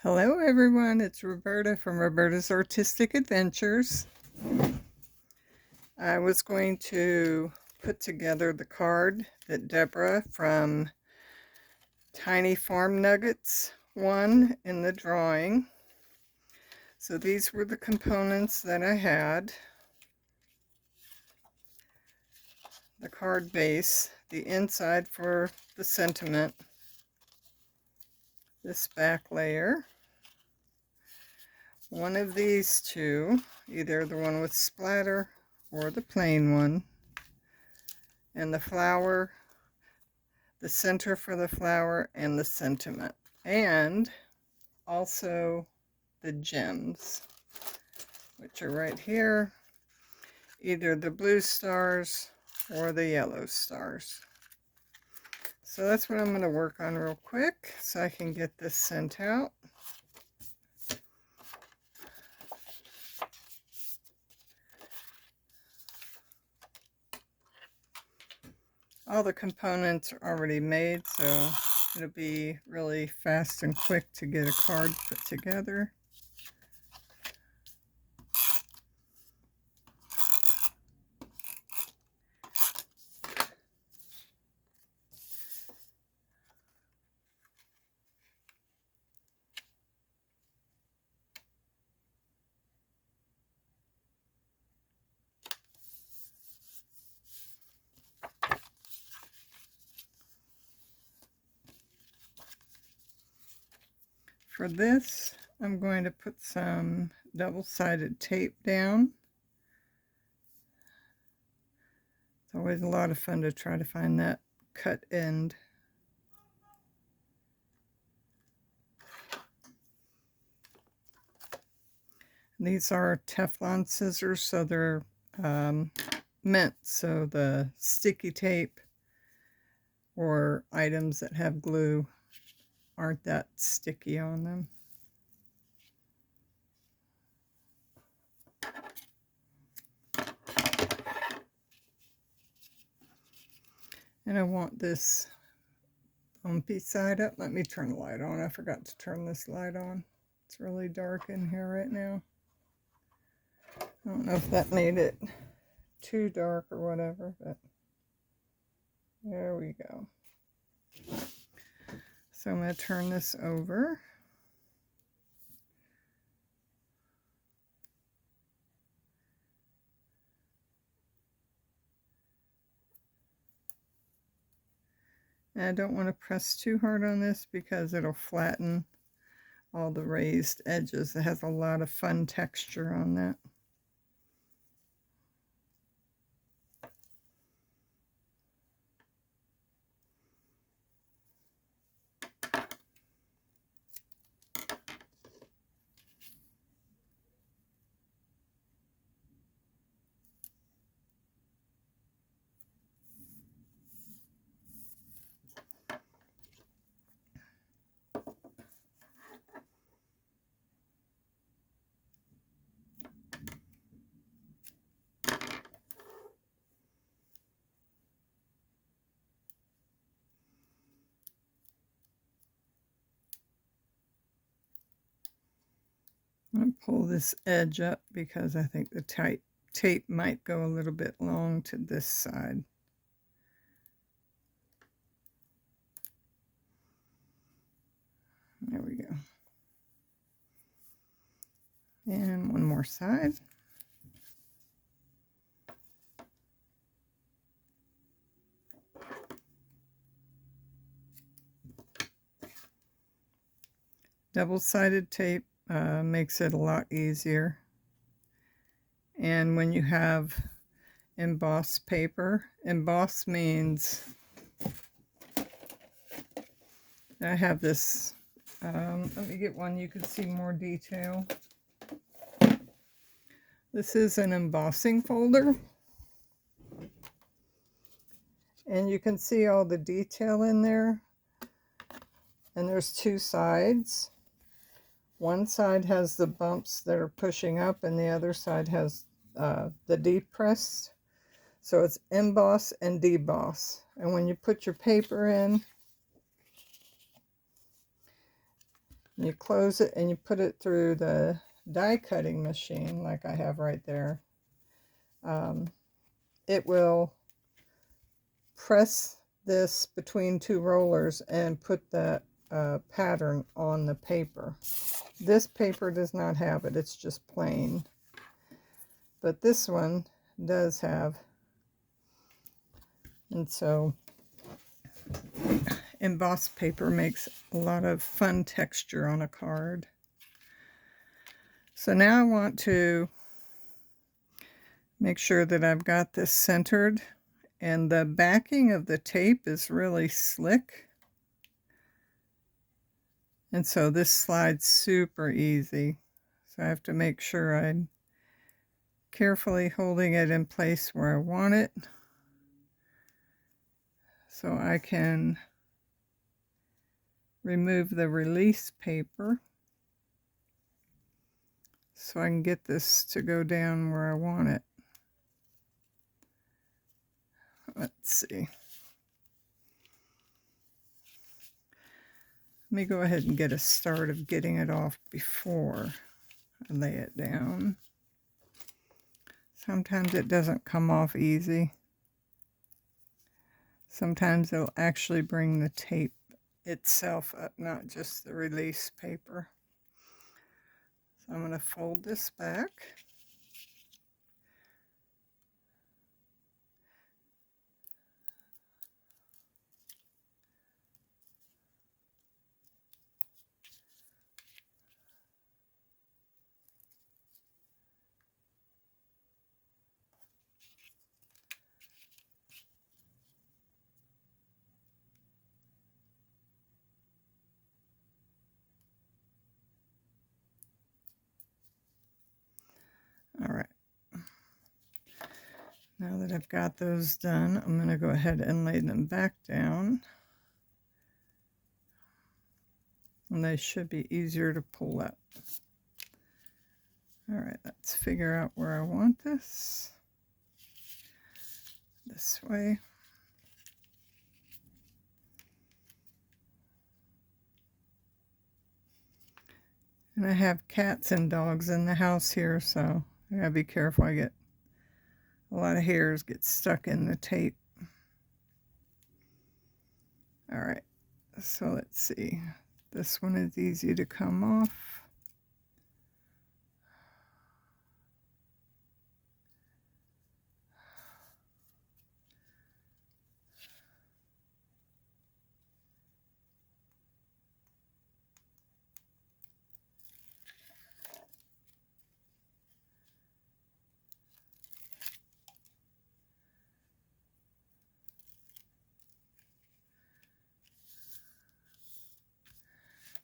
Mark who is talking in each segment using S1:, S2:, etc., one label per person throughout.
S1: Hello everyone, it's Roberta from Roberta's Artistic Adventures. I was going to put together the card that Debra from Tiny Farm Nuggets won in the drawing. So these were the components that I had. The card base, the inside for the sentiment, this back layer, one of these two, either the one with splatter or the plain one, and the flower, the center for the flower, and the sentiment, and also the gems, which are right here, either the blue stars or the yellow stars. So that's what I'm going to work on real quick so I can get this sent out. All the components are already made, so it'll be really fast and quick to get a card put together. For this, I'm going to put some double-sided tape down. It's always a lot of fun to try to find that cut end. These are Teflon scissors, so they're meant so the sticky tape or items that have glue aren't that sticky on them. And I want this bumpy side up. Let me turn the light on. I forgot to turn this light on. It's really dark in here right now. I don't know if that made it too dark or whatever, but there we go. So I'm going to turn this over. And I don't want to press too hard on this because it'll flatten all the raised edges. It has a lot of fun texture on that. I'm going to pull this edge up because I think the tape might go a little bit long to this side. There we go. And one more side. Double-sided tape makes it a lot easier. And when you have embossed paper, emboss means I have this, let me get one you can see more detail. This is an embossing folder. And you can see all the detail in there. And there's two sides. One side has the bumps that are pushing up and the other side has the deep press. So it's emboss and deboss. And when you put your paper in, You close it and you put it through the die cutting machine like I have right there. It will press this between two rollers and put that pattern on the paper. This paper does not have it, it's just plain. But this one does have. And so embossed paper makes a lot of fun texture on a card. So now I want to make sure that I've got this centered, and the backing of the tape is really slick. And so this slides super easy. So I have to make sure I'm carefully holding it in place where I want it, so I can remove the release paper so I can get this to go down where I want it. Let's see. Let me go ahead and get a start of getting it off before I lay it down. Sometimes it doesn't come off easy. Sometimes it'll actually bring the tape itself up, not just the release paper. So I'm going to fold this back. All right. Now that I've got those done, I'm going to go ahead and lay them back down. And they should be easier to pull up. All right, let's figure out where I want this. This way. And I have cats and dogs in the house here, so I gotta be careful. I get a lot of hairs get stuck in the tape. All right, so let's see. This one is easy to come off.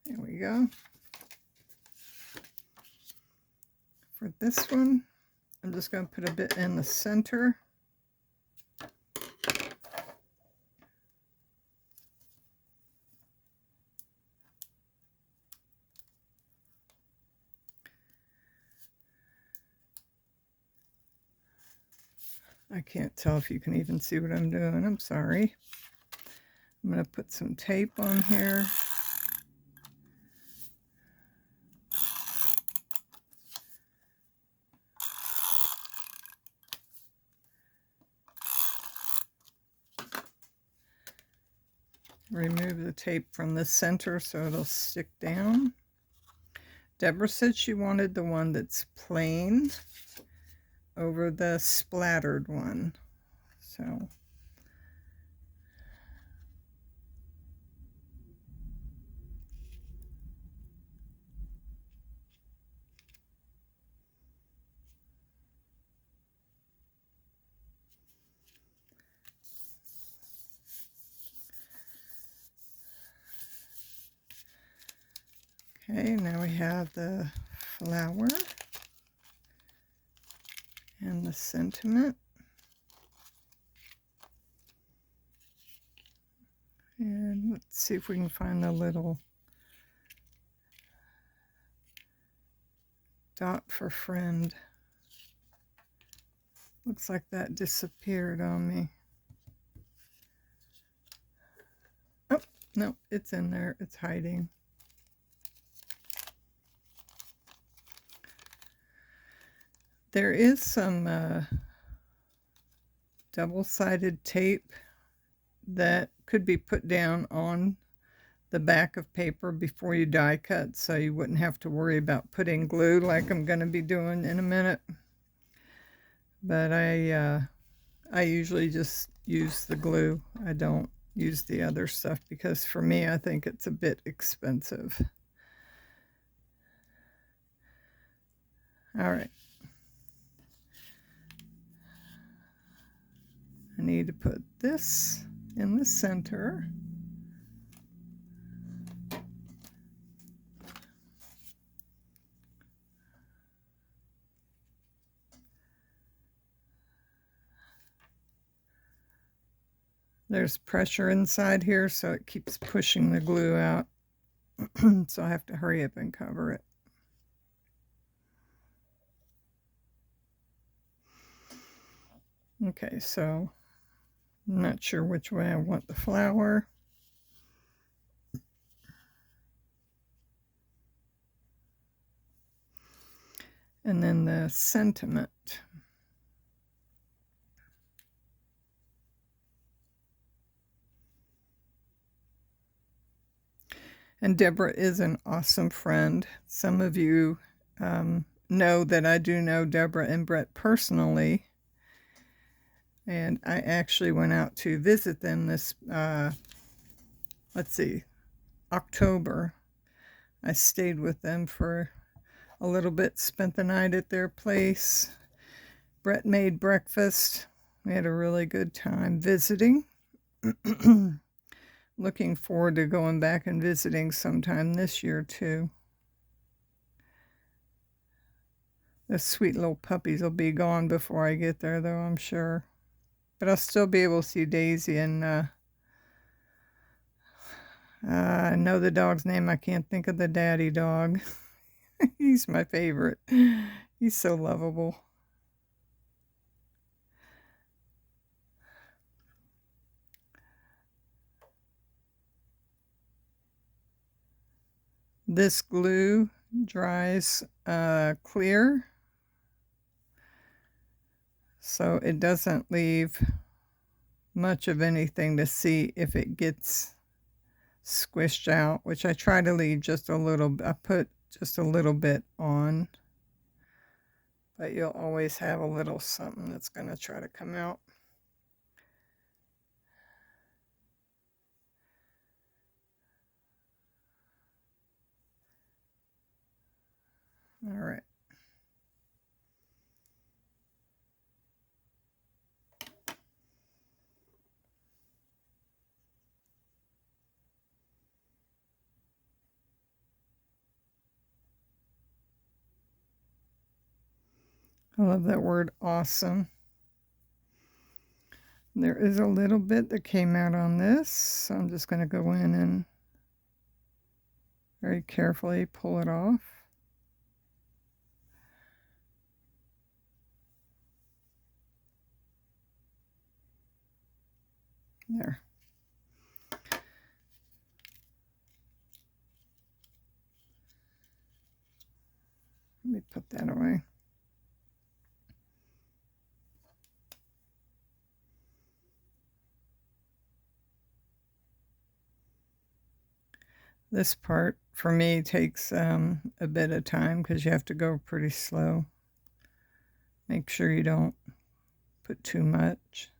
S1: There we go. For this one, I'm just going to put a bit in the center. I can't tell if you can even see what I'm doing. I'm sorry. I'm going to put some tape on here. Remove the tape from the center so it'll stick down. Deborah said she wanted the one that's plain over the splattered one. So okay, now we have the flower and the sentiment. And let's see if we can find the little dot for friend. Looks like that disappeared on me. Oh, no, it's in there. It's hiding. There is some double-sided tape that could be put down on the back of paper before you die cut, so you wouldn't have to worry about putting glue like I'm going to be doing in a minute. But I usually just use the glue. I don't use the other stuff because for me I think it's a bit expensive. All right. I need to put this in the center. There's pressure inside here, so it keeps pushing the glue out. So I have to hurry up and cover it. Okay, so I'm not sure which way I want the flower. And then the sentiment. And Deborah is an awesome friend. Some of you know that I do know Deborah and Brett personally. And I actually went out to visit them this, let's see, October. I stayed with them for a little bit, spent the night at their place. Brett made breakfast. We had a really good time visiting. Looking forward to going back and visiting sometime this year too. The sweet little puppies will be gone before I get there though, I'm sure. But I'll still be able to see Daisy and I know the dog's name. I can't think of the daddy dog. He's my favorite. He's so lovable. This glue dries clear, so it doesn't leave much of anything to see if it gets squished out, which I try to leave just a little. I put just a little bit on, but you'll always have a little something that's going to try to come out. All right. I love that word awesome. There is a little bit that came out on this, so I'm just going to go in and very carefully pull it off. There. Let me put that away. This part for me takes a bit of time because you have to go pretty slow. Make sure you don't put too much.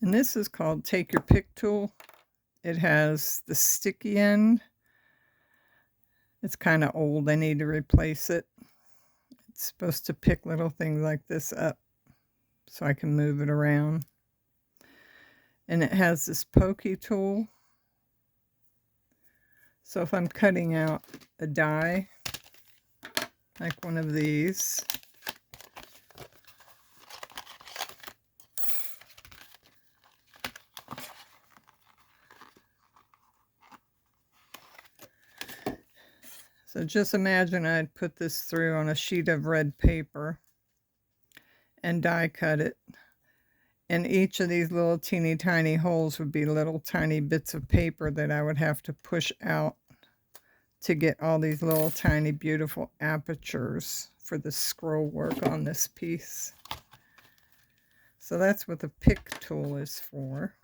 S1: And this is called Take Your Pick tool. It has the sticky end. It's kind of old. I need to replace it. It's supposed to pick little things like this up so I can move it around. And it has this pokey tool. So if I'm cutting out a die, like one of these, so just imagine I'd put this through on a sheet of red paper and die cut it. And each of these little teeny tiny holes would be little tiny bits of paper that I would have to push out to get all these little tiny beautiful apertures for the scroll work on this piece. So that's what the pick tool is for.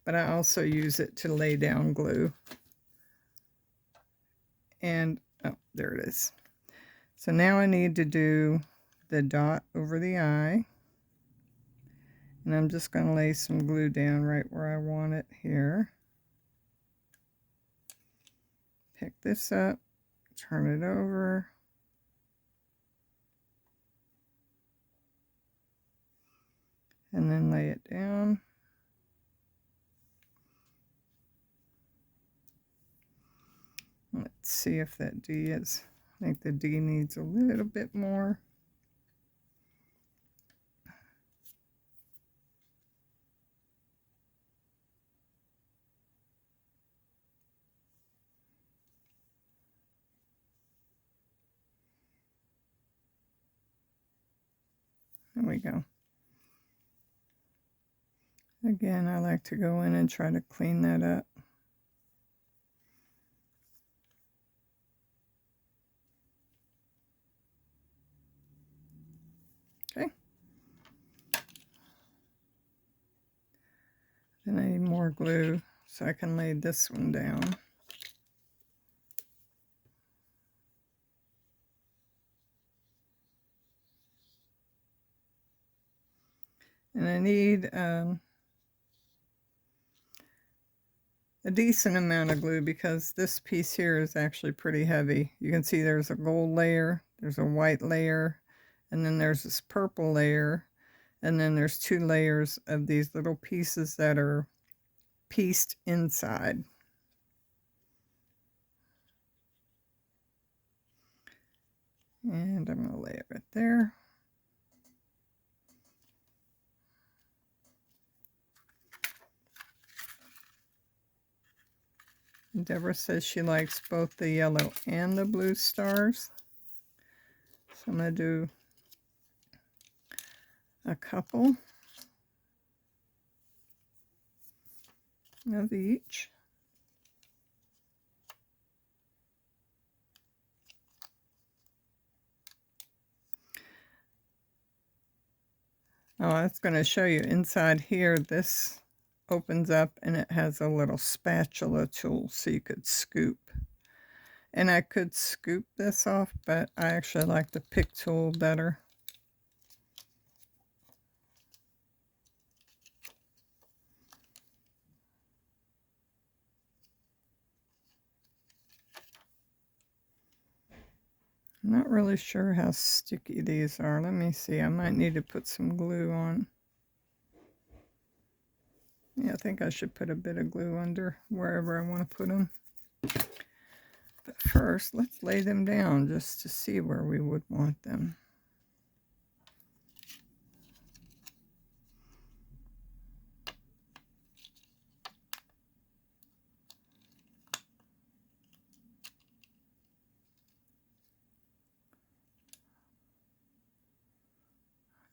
S1: But I also use it to lay down glue. And, oh, there it is. So now I need to do the dot over the eye. And I'm just going to lay some glue down right where I want it here. Pick this up, turn it over. And then lay it down. Let's see if that D is, I think the D needs a little bit more. There we go. Again, I like to go in and try to clean that up. Okay. Then I need more glue so I can lay this one down. And I need a decent amount of glue because this piece here is actually pretty heavy. You can see there's a gold layer, there's a white layer, and then there's this purple layer, and then there's 2 layers of these little pieces that are pieced inside. And I'm going to lay it right there. Debra says she likes both the yellow and the blue stars. So I'm going to do a couple of each. Oh, that's going to show you inside here. This opens up and it has a little spatula tool so you could scoop. And I could scoop this off, but I actually like the pick tool better. I'm not really sure how sticky these are. Let me see. I might need to put some glue on. Yeah, I think I should put a bit of glue under wherever I want to put them. But first, let's lay them down just to see where we would want them.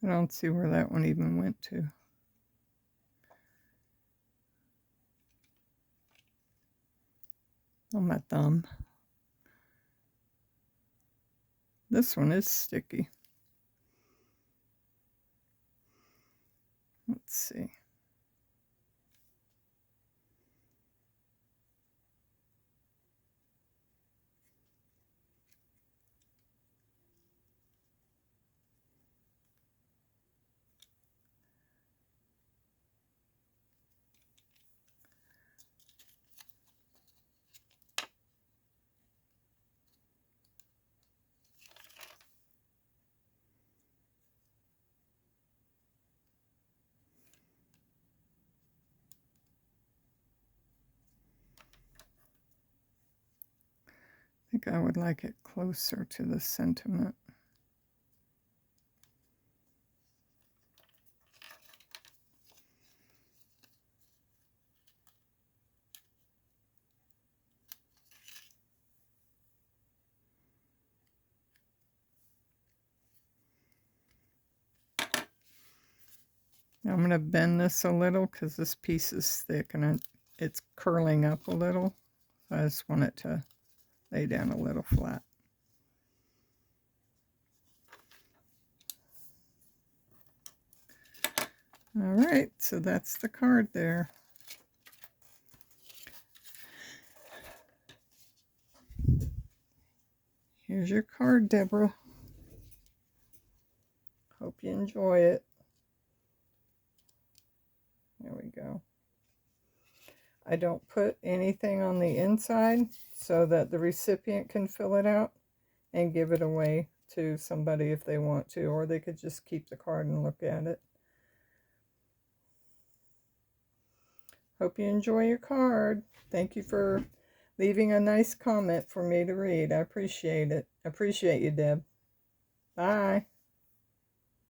S1: I don't see where that one even went to. On my thumb. This one is sticky. Let's see. think I would like it closer to the sentiment. Now I'm going to bend this a little because this piece is thick and it's curling up a little. So I just want it to lay down a little flat. All right, so that's the card there. Here's your card, Deborah. Hope you enjoy it. There we go. I don't put anything on the inside so that the recipient can fill it out and give it away to somebody if they want to, or they could just keep the card and look at it. Hope you enjoy your card. Thank you for leaving a nice comment for me to read. I appreciate it. Appreciate you, Deb. Bye.